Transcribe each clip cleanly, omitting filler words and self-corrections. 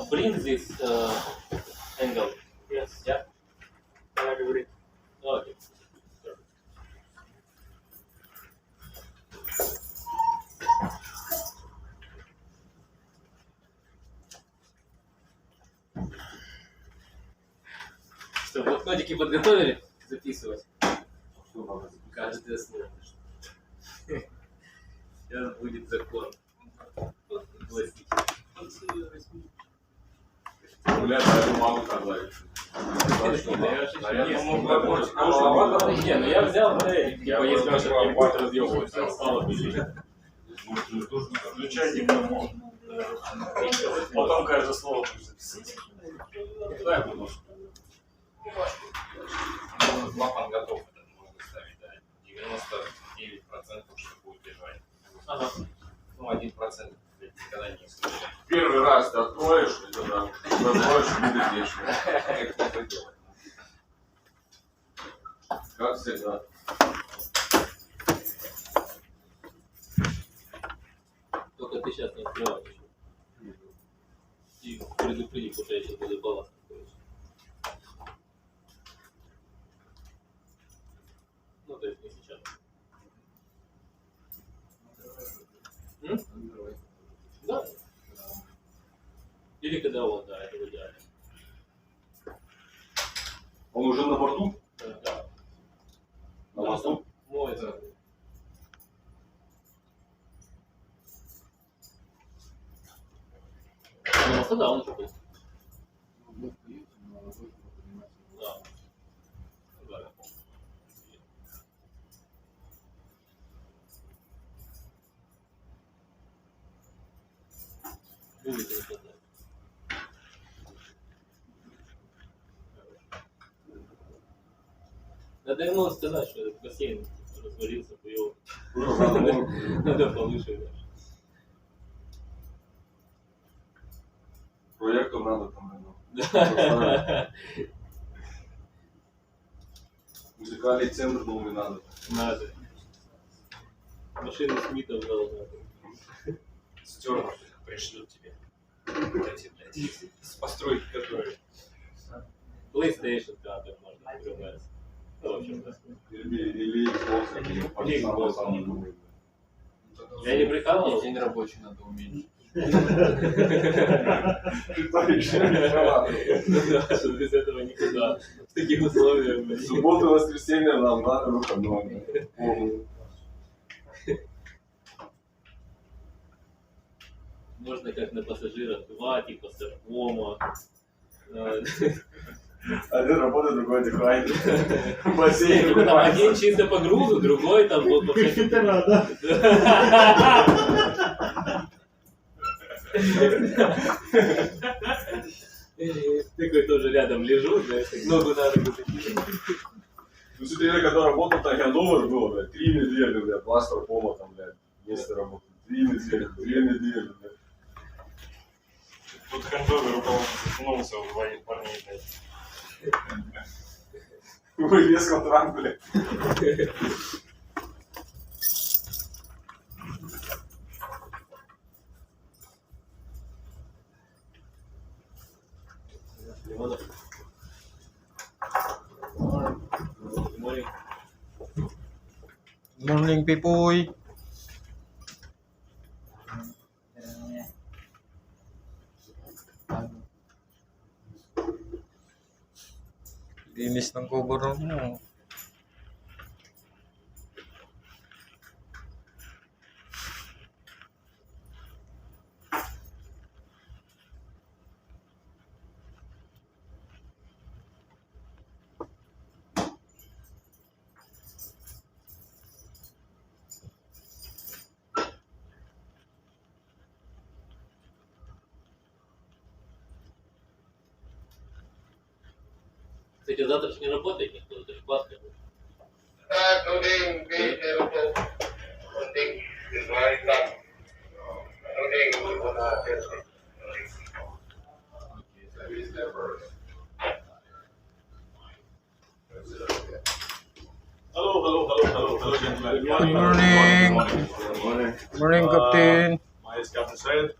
bring this angle. Yes. Yeah. I agree. Okay. Что, блокнотики подготовили? Записывать. Каждое слово. Сейчас будет закон. Гласить. Гулять, я могу сказать. Не, ну я взял, типа, если он что-то не будет разъебываться, стало бы. Включай диплом. Потом каждое слово будет записывать. Да, потому что. Клапан готов, это можно ставить, да. 99% что будет лежать. Ага. Ну, 1% никогда не исключает. Первый раз ты откроешь, и тогда закроешь, будет вечно. Как это делать? Как всегда. Только ты сейчас не открываешь. И предупреди, потому что я сейчас буду балласт. Ну, то есть не сейчас. Да. Или когда он, да, это в идеале. Он уже на борту? Да. На мосту? Моется. На мосту, да, он уже был. Да. Да. Будет не хватает. Надо ему сказать, что этот бассейн развалился, хуёво. Надо повыше даже. Проектор надо там, наверное. Музыкальный центр новый надо. Надо. Машину Смита должна быть. Стернут пришлют тебе. Эти, блядь, с постройки, которые. PlayStation, да, так можно, например. Ну, в общем, да. Или Xbox, или Xbox. самый новый. Я не прикалывал. День рабочий надо уменьшить. Что без этого никуда. В таких условиях, блин. Субботу и воскресенье нам надо выходной. Можно как на пассажирах 2, типа саркома. Один работает, другой отдыхает. Бассейн. Там один чисто по грузу, другой там вот по такой тоже рядом лежу, знаешь, ногу на руку закидываю. Ну, смотри, когда работал, так Ганновер было, блядь, 3 недели, блядь, пластер пома там, блядь, место работы. 3 недели, 2 недели, блядь. Тут хендовый руководитель заткнулся у двоих парней, блядь. Вы вес контракт, блядь. Лимонов. Morning, Pipoy. Linis ng cover mo. Кстати, завтра же не работает никто, это же классно. Including being available, funding is very tough. Including testing. Hello, gentlemen. Good morning. Morning, Captain. My name is Captain Syed.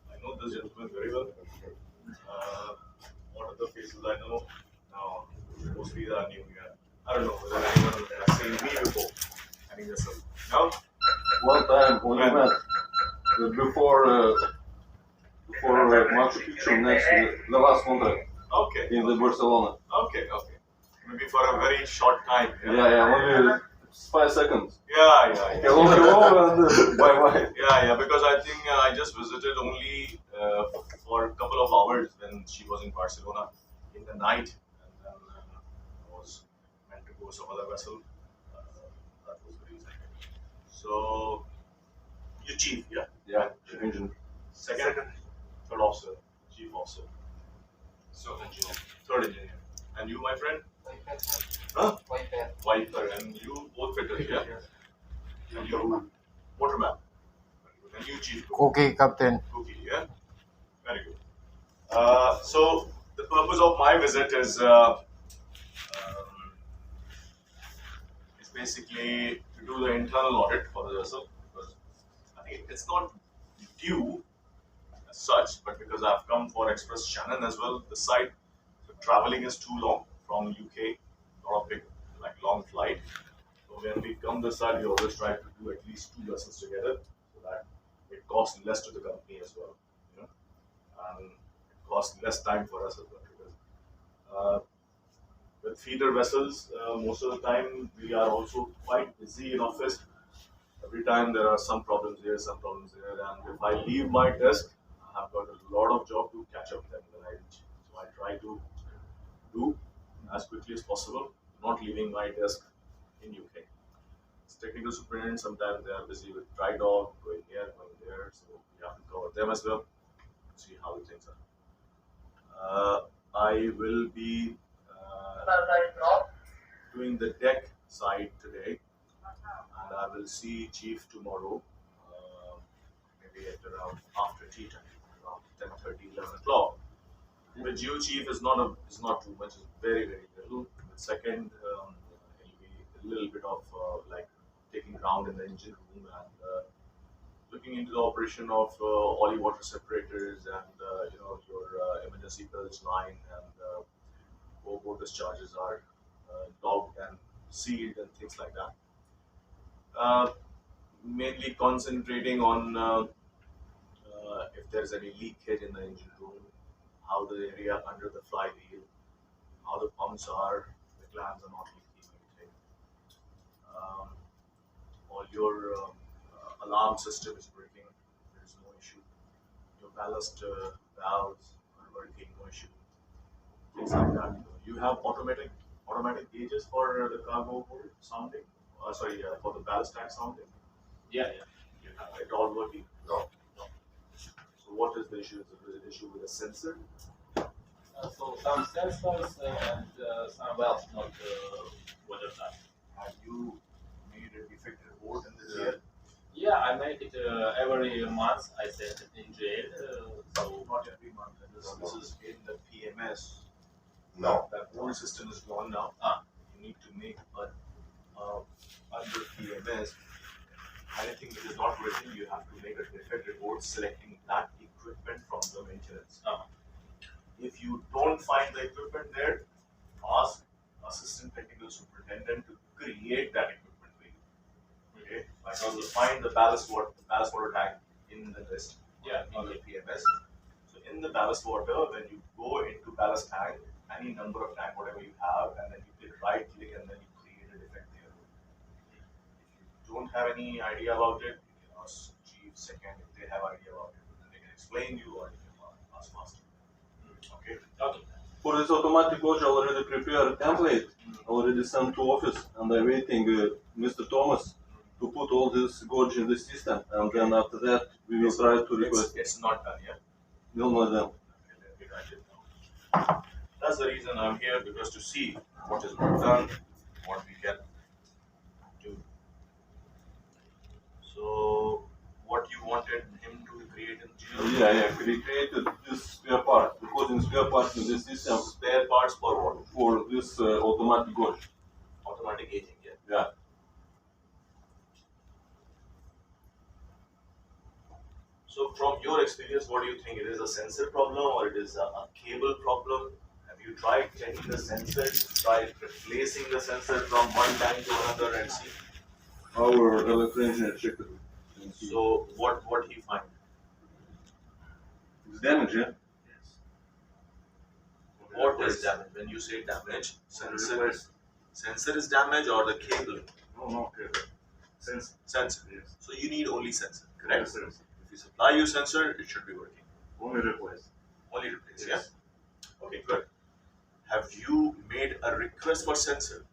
I know this gentleman very well. the faces I know. Now, mostly they are new. Yeah. I don't know whether anyone has seen me before. I think that's no. One time when we met before Machu Picchu next to the last contract. Okay. In the Barcelona. Okay. Maybe for a very short time. Yeah. Only 5 seconds. Yeah. Hello, and bye. Yeah. Because I think I just visited only for a couple of hours when she was in Barcelona in the night, and then I was meant to go some other vessel. That was the reason. So, you chief, yeah? Yeah, chief engineer. Second, third officer, chief officer, Third engineer. third engineer. And you, my friend? Huh? Wiper. And you both fitters, yeah? And you, waterman. And you, chief cook. Cookie captain. Cookie, yeah? Very good. So, the purpose of my visit is basically to do the internal audit for the vessel. Because I think it's not due as such, but because I've come for Express Shannon as well, the site, the traveling is too long from UK, not a big, long flight. So when we come this side, we always try to do at least 2 vessels together, so that it costs less to the company as well, and it costs less time for us as well. Because with feeder vessels, most of the time we are also quite busy in office. Every time there are some problems here, and if I leave my desk, I have got a lot of job to catch up them when I reach. So I try to do as quickly as possible, not leaving my desk in UK. As technical superintendent, sometimes they are busy with dry dock, going here, going there, so we have to cover them as well, see how the things are. I will be doing the deck side today, and I will see Chief tomorrow, maybe at around after tea time, around 10:30, 11 o'clock. With you, Chief, is not too much. It's very little. The second, it'll be a little bit of taking ground in the engine room and looking into the operation of oily water separators and your emergency bilge line and what discharges are logged and sealed and things like that. Mainly concentrating on if there's any leakage in the engine room, how the area under the flywheel, how the pumps are, the glands are not leaking, anything. All your alarm system is working, there is no issue. Your ballast valves are working, no issue. Things like that. You have automatic gauges for the cargo hold sounding. For the ballast tank sounding. Yeah. It all working. No. So what is the issue? Is there an issue with a sensor? So some sensors and some valves not watertight. Have you made a defect report in this year? Yeah, I make it every month. I send it in jail. So Not every month. This is in the PMS. No. That old system is gone now. You need to make under PMS. Anything that is not working, you have to make a defect report selecting that equipment from the maintenance. If you don't find the equipment there, ask assistant technical superintendent to create that equipment for you. Okay, like you find the ballast water tank in the list. Yeah, in the PMS. So in the ballast water, when you go into ballast tank, any number of tank, whatever you have, and then you click right click and then you create a defect there. If you don't have any idea about it, you can ask chief second if they have idea about it, and they can explain you or you can ask master. Okay. For this automatic gauge, I already prepared a template, already sent to office, and I'm waiting Mr. Thomas to put all this gauge in the system, and then after that we will try to request. It's not done yet. Will not done. Okay, let me write it down. That's the reason I'm here, because to see what is not done, what we can do. So, what you wanted him to create in GL? Yeah, created this spare part, because in spare parts in this system, Spare parts for what? for this automatic gauge. Automatic gauging, yeah. Yeah. So, from your experience, what do you think? It is a sensor problem or it is a cable problem? Have you tried checking the sensor? Tried replacing the sensor from one tank to another and see? Our electric engineer checked it. So what he find? It's damage, yeah? What is damage? When you say damage, sensor is damaged or the cable? No, okay. Sensor. Yes. So you need only sensor, correct? Yes, sir. If you supply you sensor, it should be working. Only replace. Only replace, Yes. yeah? Okay, good. Have you made a request for sensor?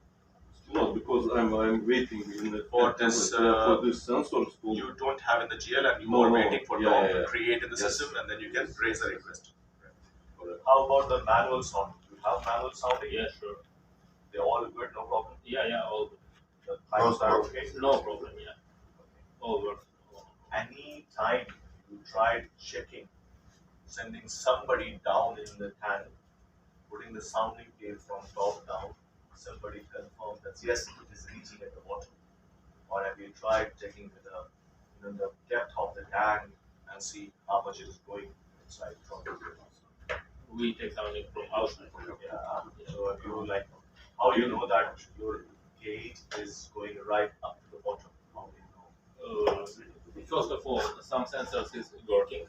No, because I'm waiting in the For this, for this sensors. You don't have in the GL and you No, are no. waiting for Yeah, Tom yeah, to yeah. create in the Yes. system and then you can raise the request. How about the manual sound? You have manual sounding? Yeah, sure. They're all good, no problem. Yeah, all good. The times are okay. No problem, yeah. All works. Any time you tried checking, sending somebody down in the tank, putting the sounding tape from top down, somebody confirmed that yes, it is reaching at the bottom. Or have you tried checking with the depth of the tank and see how much it is going inside from the We take sounding from outside. Yeah. So if you like, how do you know that your gauge is going right up to the bottom? How do you know? First of all, some sensors is working,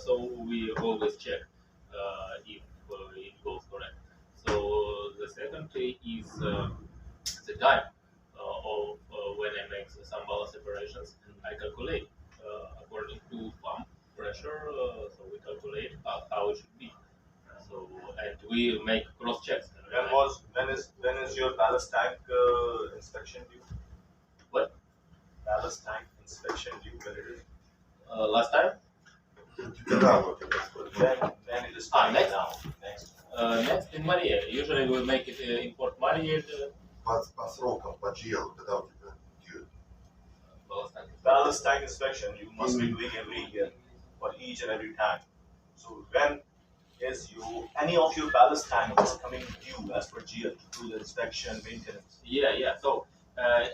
so we always check if it goes correct. So the second is the time of when I make some balance operations. I calculate according to pump pressure, so we calculate how it should be. So and we make cross checks. When is your ballast tank inspection due? What? Ballast tank inspection due when it is? Last time? When it is time next. now. Next. Next in Maria. Usually we make it import Maria. По срокам, по GL, когда у тебя due? Ballast tank inspection you must be doing every year for each and every tank. So when is any of your ballast tank is coming due as per GL to do the inspection maintenance? Yeah. So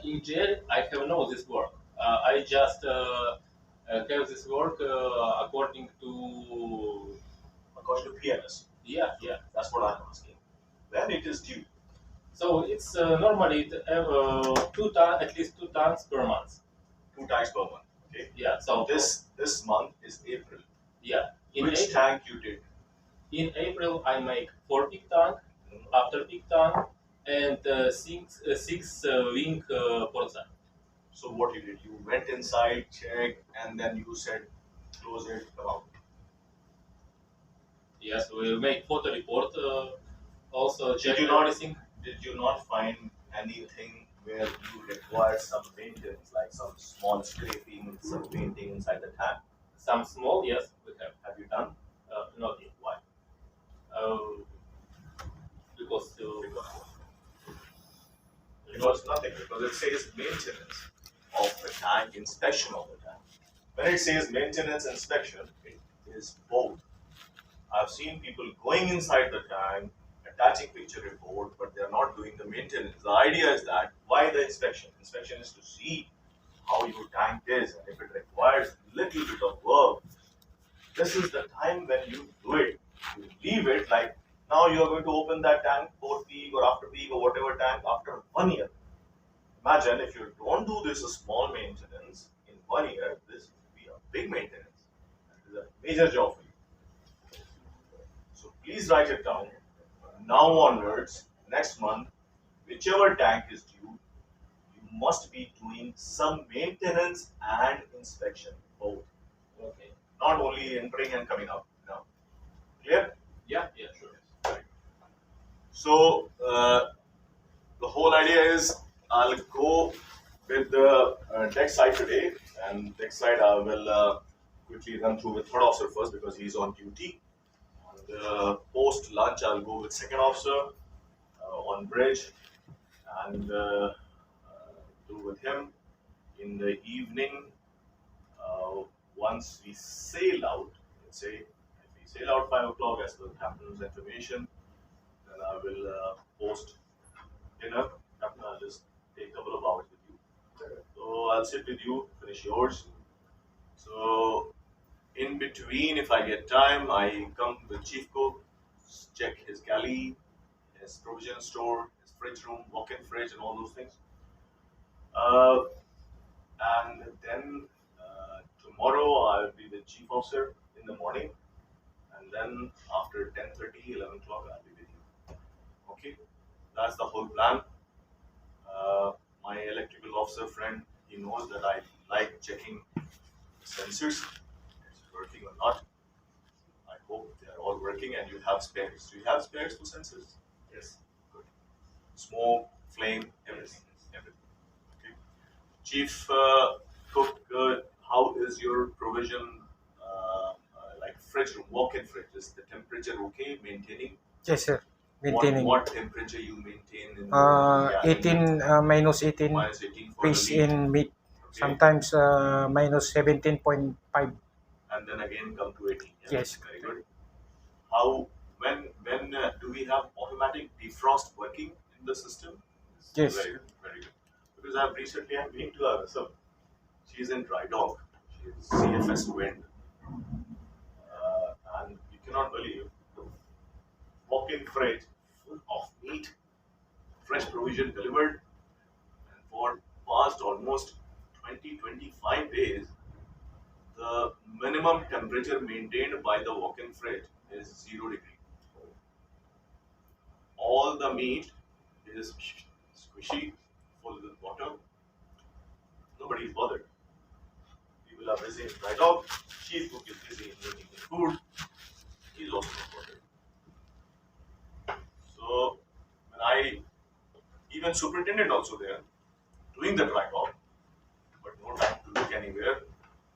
in jail, I have no this work. I just have this work according to. According to PMS. Yeah. That's what I'm asking. When it is due? So it's normally at least 2 tons per month. 2 tanks per month. Okay. Yeah. So This month is April. Yeah. Which tank you did? In April, I make 4 big tank, after big tank, and six wing port side. So what you did? You went inside, checked, and then you said, close it, come out. Yes, we make photo report. Also check you not- everything. Did you not find anything where you require some maintenance, like some small scraping, some painting inside the tank? Some small, yes, we have. Have you done? Not yet. Why? Because Because nothing, because it says maintenance of the tank, inspection of the tank. When it says maintenance inspection, it is both. I've seen people going inside the tank, attaching picture report, but they're not doing the maintenance. The idea is that why the inspection? Inspection is to see how your tank is, and if it requires little bit of work, this is the time when you do it. You leave it like now you are going to open that tank for peak or after peak or whatever tank after 1 year. Imagine if you don't do this a small maintenance in 1 year, this will be a big maintenance. It is a major job for you. So please write it down. Now onwards, next month, whichever tank is due, you must be doing some maintenance and inspection both. okay. Not only entering and coming out. No. Clear? Yeah, sure. So the whole idea is I'll go with the deck side today, and deck side I will quickly run through with third officer first because he's on duty. And post lunch I'll go with second officer on bridge and do with him. In the evening, once we sail out, let's say if we sail out 5 o'clock as per the captain's information, then I will post dinner. Captain, I'll just take a couple of hours with you. So I'll sit with you, finish yours. So in between, if I get time, I come with chief cook, check his galley, his provision store, his fridge room, walk-in fridge, and all those things. Uh, and then tomorrow I'll be the chief officer in the morning, and then after 10:30, 11 o'clock, I'll be with you. Okay, that's the whole plan. My electrical officer friend, he knows that I like checking the sensors, it's working or not. I hope they are all working and you have spares. Do you have spares for sensors? Yes. Good. Smoke, flame, everything. Everything. Okay. Chief Cook, how is your provision like fridge room, walk-in fridge? Is the temperature okay? Maintaining? Yes, sir. Maintaining. What temperature you maintain in yeah, 18, minus 18 minus 18 for fish the meat? in meat. Okay. Sometimes minus 17.5. And then again come to 18. Yeah? Yes. Very good. How when do we have automatic defrost working in the system? Yes. Very good, very good. Because I've recently been to her, so she's in dry dock. She's CFS wind, and you cannot believe the walk-in fridge full of meat, fresh provision delivered, and for past almost 20-25 days, the minimum temperature maintained by the walk-in fridge is 0 degree. All the meat is squishy, full with water. Nobody is bothered. People are busy in dry dock. Chief cook is busy in making the food. He's also not bothered. So when even superintendent also there, doing the dry dock, but no time to look anywhere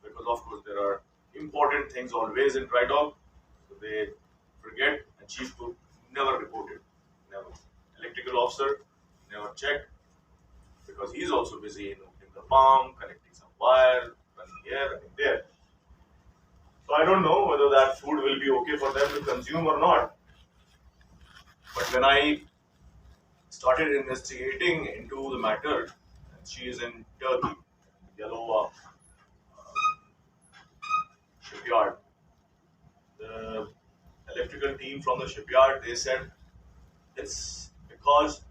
because of course there are important things always in dry dock. So they forget and chief cook never reported. Never. Electrical officer never checked because he's also busy in opening the pump, connecting some wire, running here, running there. So I don't know whether that food will be okay for them to consume or not. But when I started investigating into the matter, and she is in Turkey, Yalova shipyard. The electrical team from the shipyard, they said it's because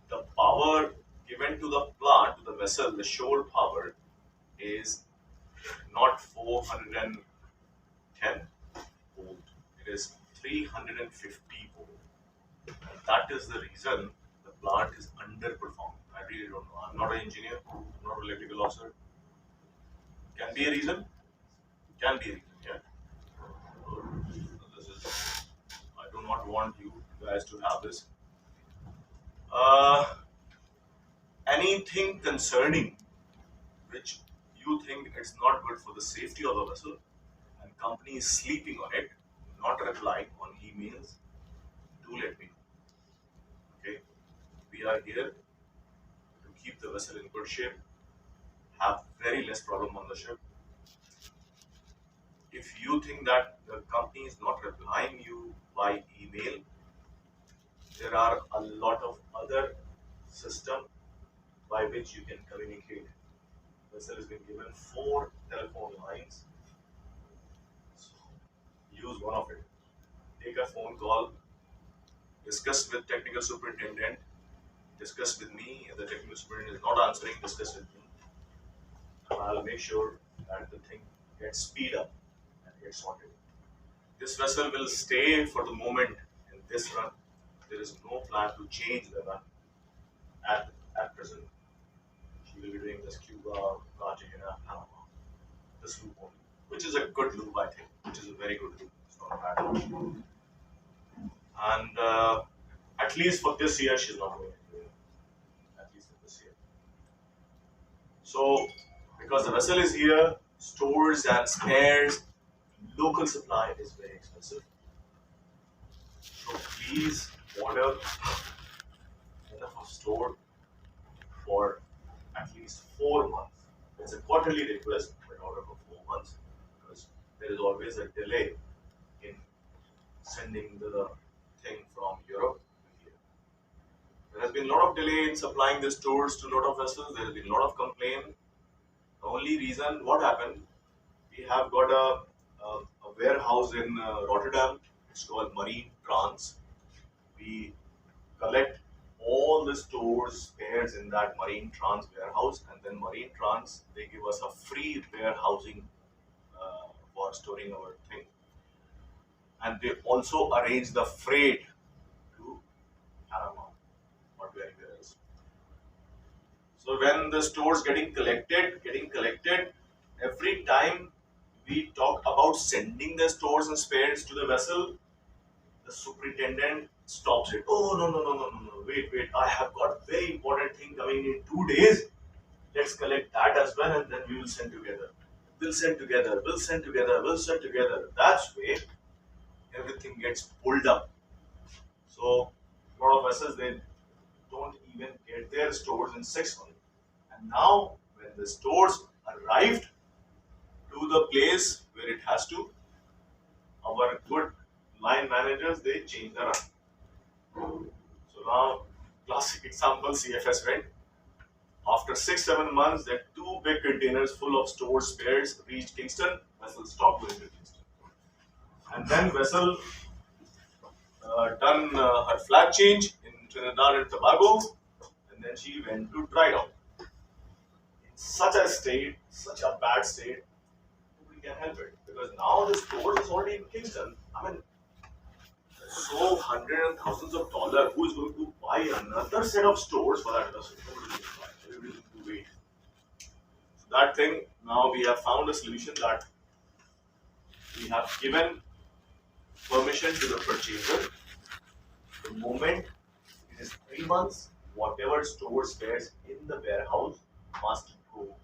the power given to the plant, to the vessel, the shore power is not 410 volt. It is 350 volt. And that is the reason the plant is underperforming. I really don't know. I'm not an engineer. I'm not an electrical officer. Can be a reason. Can be a reason. Yeah. So this is. I do not want you guys to have this. Anything concerning which you think it's not good for the safety of the vessel and company is sleeping on it, not replying on emails, do let me know. Okay, we are here to keep the vessel in good shape, have very less problem on the ship. If you think that the company is not replying you by email, there are a lot of other systems by which you can communicate. The vessel has been given 4 telephone lines. So use one of it. Take a phone call, discuss with technical superintendent, discuss with me. If the technical superintendent is not answering, discuss with me. And I'll make sure that the thing gets speed up and gets sorted. This vessel will stay for the moment in this run. There is no plan to change the run at present. She will be doing this Cuba, Cartagena, Panama, this loop only, which is a good loop, I think, which is a very good loop. It's not a bad loop. And at least for this year, she's not going anywhere. At least for this year. So, because the vessel is here, stores and spares, local supply is very expensive. So please order enough of store for at least 4 months. It's a quarterly request, but order for 4 months because there is always a delay in sending the thing from Europe to here. There has been a lot of delay in supplying the stores to a lot of vessels. There has been a lot of complaint. The only reason what happened, we have got a warehouse in Rotterdam. It's called Marine Trans. We the stores spares in that Marine Trans warehouse, and then Marine Trans they give us a free warehousing for storing our thing, and they also arrange the freight to Panama or to anywhere else. So when the stores getting collected, every time we talk about sending the stores and spares to the vessel, the superintendent stops it. Oh no, wait, I have got very important thing coming in 2 days. Let's collect that as well, and then we will send together. We'll send together. That's way everything gets pulled up. So a lot of vessels they don't even get their stores in 6 months. And now when the stores arrived to the place where it has to, our good line managers they change the run. So now classic example CFS went. After 6-7 months, that 2 big containers full of stored spares reached Kingston. Vessel stopped going to Kingston, and then vessel done her flag change in Trinidad and Tobago, and then she went to dry dock. In such a state, such a bad state, we can help it because now the store is already in Kingston. I mean, so hundreds and thousands of dollars. Who is going to buy another set of stores for that vessel? Nobody will buy. Everybody will wait. So that thing now we have found a solution that we have given permission to the purchaser. The moment it is 3 months, whatever store spares in the warehouse must go.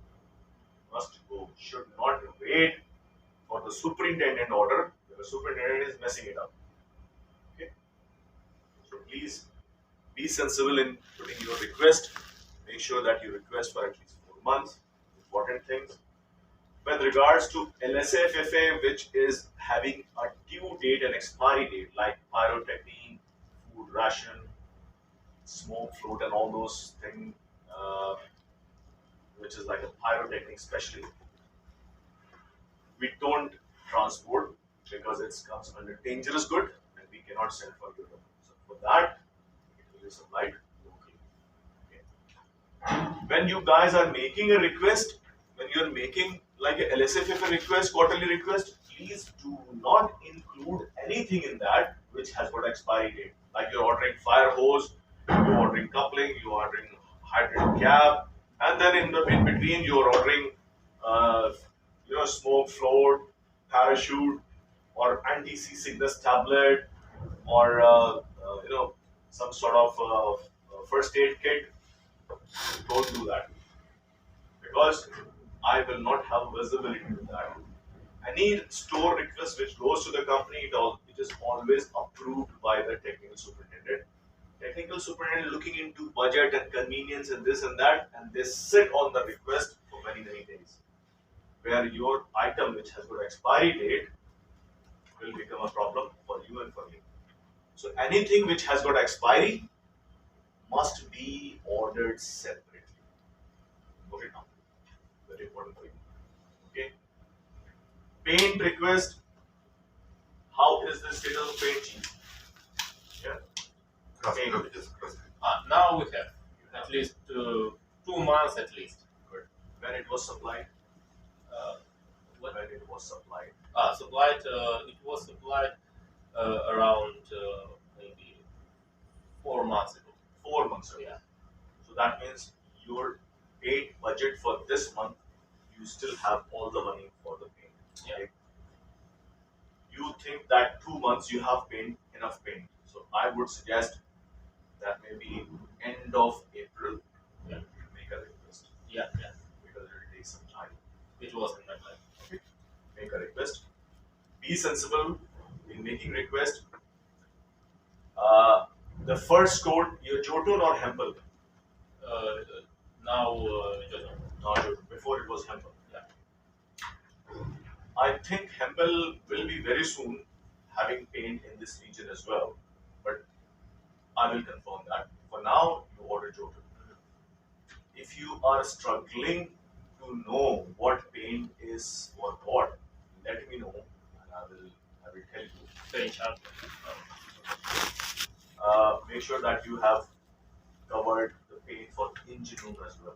Should not wait for the superintendent order. The superintendent is messing it up. Okay. So please be sensible in putting your request. Make sure that you request for at least 4 months. Important things. With regards to LSFFA, which is having a due date and expiry date, like pyrotechnique, food ration, smoke float, and all those things, which is like a pyrotechnic specialty. We don't transport because it comes under dangerous good, and we cannot sell for Europe. So for that, it will be supplied locally. Okay. When you guys are making a request, when you are making like a LSFF request, quarterly request, please do not include anything in that which has got expiry date. Like you're ordering fire hose, you're ordering coupling, you're ordering hydrant cap, and then in between you're ordering, smoke float, parachute, or anti-sea sickness tablet, or some sort of first aid kit. Don't do that because I will not have visibility to that. Any store request which goes to the company, it is always approved by the technical superintendent. Technical superintendent looking into budget and convenience and this and that, and they sit on the request for many days, where your item which has got expiry date will become a problem for you and for me. So anything which has got expiry must be ordered separately. Note it down. Very important for you. Okay. Paint request. How is the status of paint chief? Yeah. Красный, Paint. yes, красный. Now we have at least 2 months at least. Good. When it was supplied. What? When it was supplied. Supplied. It was supplied around maybe 4 months ago. 4 months ago. Yeah. So that means your paint budget for this month, you still have all the money for the paint. Yeah. Okay? You think that 2 months you have enough paint. So I would suggest that maybe end of April, Yeah. make a request Yeah. because it will take some time. It was in my mind. Make a request. Be sensible in making request. The first coat, your Jotun or Hempel? Now, Jojo. No, Jotun. Before it was Hempel. Yeah. I think Hempel will be very soon having paint in this region as well, but I will confirm that. For now, you order Jotun. If you are struggling to know what paint is for what, let me know and I will tell you. Paint sharp. Make sure that you have covered the paint for engine room as well.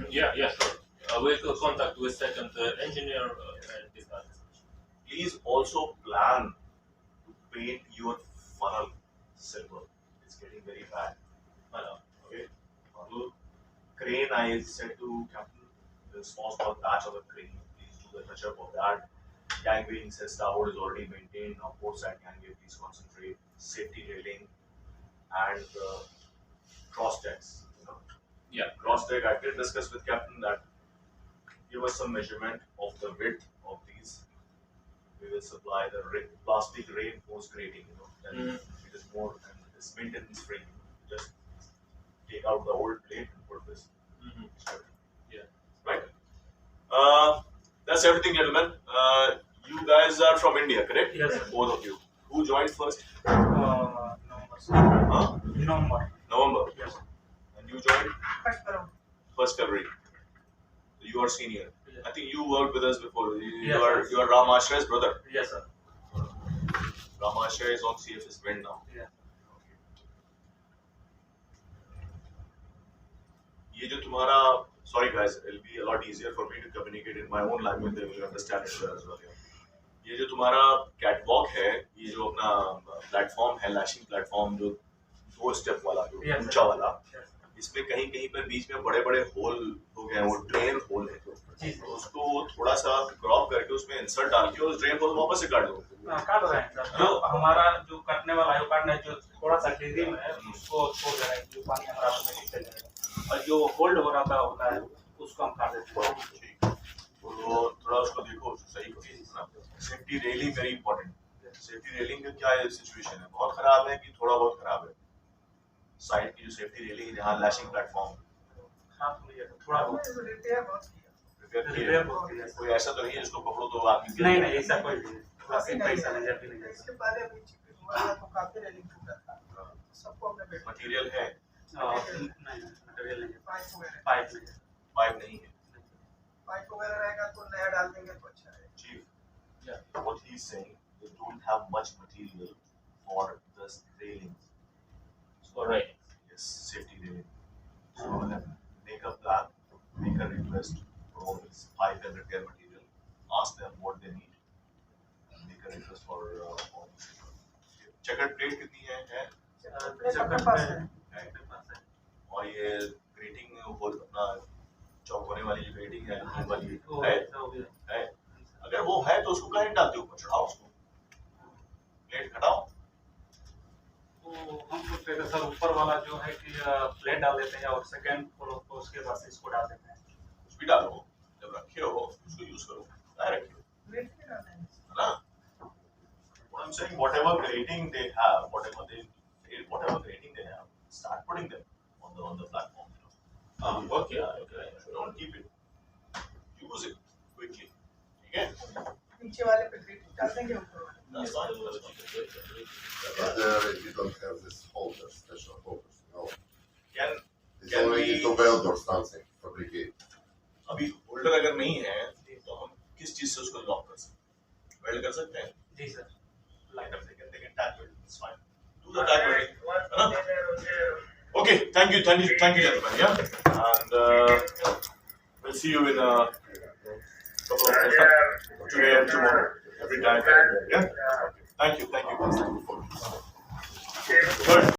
Yeah, yeah, sure. We'll contact with second engineer and discuss this. Please also plan to paint your funnel silver. It's getting very bad. Okay. Funnel. Crane, I said to Captain, the small patch of the crane, please do the touch up of that. Gangway inside starboard is already maintained. Now port side gangway, please concentrate. Safety railing and cross decks. Yeah. Cross deck, I did discuss with Captain that give us some measurement of the width of these. We will supply the plastic reinforced grating, then it is more and this maintenance frame. Just take out the old plate and put this. Yeah. Right. That's everything, gentlemen. You guys are from India, correct? Yes, sir. Both of you. Who joined first? November. Huh? November. November. Yes. And you joined First around. 1st February. You are senior. Yes. I think you worked with us before. You Yes, are sir. you are Ram Ashray's brother. Yes, sir. Ram Ashray is on CFS Wind now. Yeah. ये जो तुम्हारा, sorry guys, it'll be a lot easier for me to communicate in my own language. They will understand it as well. ये जो तुम्हारा catwalk है, ये जो अपना platform है, lashing platform जो 2 step वाला जो Yes, ऊंचा sir. वाला, Yes. इसमें कहीं कहीं पर बीच में बड़े बड़े होल हो गए हैं, वो ड्रेन होल है, जी, तो उसको थोड़ा सा क्रॉप करके उसमें इंसर्ट डाल के उस ड्रेन होल वापस से काट दो. काट रहे हैं सर। जो हमारा जो कटने वाला है वो काटना है, जो थोड़ा सा डिग्री में है उसको छोड़ दे रहे हैं, जो पानी हमारा ऑटोमेटिक चल जाएगा। और जो होल्ड हो रहा होता है उसको हम काट देते हैं। ठीक, तो थोड़ा उसको देखो सही करो. Safety railing very important. Safety railing का क्या सिचुएशन है? बहुत खराब है कि थोड़ा बहुत खराब है? साइड की जो सेफ्टी रेलिंग है जहाँ लैशिंग प्लेटफॉर्म हाँ, तो ये थोड़ा बहुत रिपेयर रिपेयर बहुत किया। कोई ऐसा तो नहीं है जिसको पकड़ो तो आदमी गिर नहीं जाए? नहीं, ऐसा कोई नहीं है। थोड़ा सा पैसा नहीं जाती नहीं इसके पहले अभी चिकन हुआ था तो काफी रेलिंग टूटा था, सबको हमने बेटा मटेरियल है, नहीं मटेरियल नहीं है, पाइप वगैरह पाइप नहीं है। पाइप नहीं है. पाइप वगैरह रहेगा तो नया डाल देंगे तो अच्छा है। Chief, what he's saying, they don't have much material for the railings. Alright. Yes, safety railing. So make a plan, make a request for all this pipe and repair material. Ask them what they need. And make a request for all this. Checkered plate कितनी है? अपने पास है। और ये grating whole अपना चौक होने वाली जो ग्रेटिंग है एल्यूमिनियम वाली वो है, हो गया। है. अगर वो है तो उसको कहीं डालते हो, ऊपर चढ़ाओ उसको, प्लेट हटाओ. तो हम सोचते थे सर ऊपर वाला जो है कि प्लेट डाल देते हैं और सेकंड फ्लोर को उसके बाद से इसको डाल देते हैं। कुछ भी डालो, जब रखे हो उसको यूज करो, क्या रखे हो, वेट नहीं डालना है। है ना? What I'm saying, whatever grading they have, whatever grading they have, start putting them on the platform. Okay. Don't keep it. Use it quickly. ठीक है? नीचे वाले पे ग्रेट डाल देंगे ऊपर वाले। That's fine. That's fine. But we don't have this holders, special holders, no. Can It's Can only we- need to weld or something, fabricate. अभी होल्डर अगर नहीं है तो हम किस चीज से उसको लॉक कर सकते हैं? वेल्ड कर सकते हैं? जी sir. Light up, they can tag weld. It's fine. Do the tag welding. है ना? Okay, thank you, gentlemen. Yeah, and we'll see you in a couple of days. Today and tomorrow. Every time. Yeah. Okay. Thank you, guys. Thank you. Good.